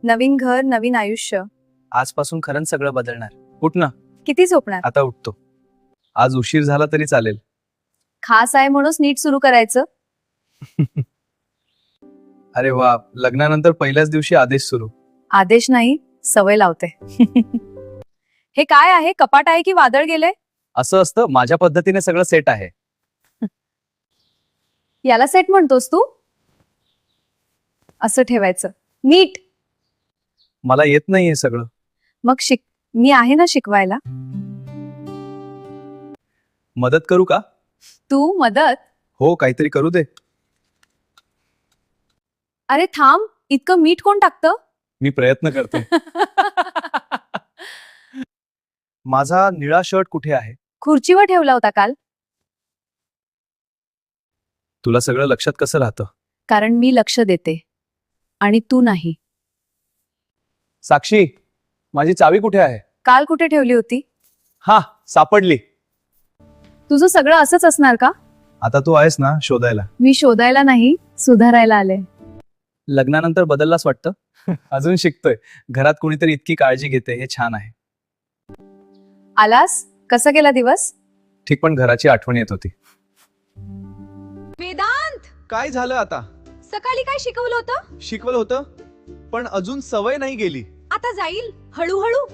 नवीन घर, नवीन आयुष्य. आजपासून खरंच सगळं बदलणार. उठ ना. किती झोपणार? आता उठतो. आज उशीर झाला तरी चालेल. खास आहे म्हणून नीट सुरू करायचं. अरे वा, लग्नानंतर पहिल्याच दिवशी आदेश सुरू. आदेश नाही, सवय लावते. हे काय आहे? कपाट आहे की वादळ गेले? असं असतं, माझ्या पद्धतीने सगळं सेट आहे. याला सेट म्हणतोस तू? असं ठेवायचं नीट. मला येत नाहीये सगळं. मग शिक, मी आहे ना शिकवायला. मदत करू का? तू मदत? हो, काहीतरी करू दे. अरे थांब, इतकं मीठ कोण टाकतं? मी प्रयत्न करतो. माझा निळा शर्ट कुठे आहे? खुर्चीवर ठेवला होता काल. तुला सगळं लक्षात कसं राहतं? कारण मी लक्ष देते आणि तू नाही. साक्षी, माझी चावी कुठे आहे? काल कुठे ठेवली होती? हा, सापडली. तुझं सगळं असंच असणार का? आता तू आहेस ना शोधायला. मी शोधायला नाही, सुधारायला आले. लग्नानंतर बदललास वाटतं. अजून शिकतोय. घरात कोणीतरी इतकी काळजी घेते, हे छान आहे. आलास? कसा गेला दिवस? ठीक, पण घराची आठवण येत होती. वेदांत, काय झालं आता? सकाळी काय शिकवलं होतं? शिकवलं होतं पण अजून सवय नाही गेली. आता जाईल हळूहळू.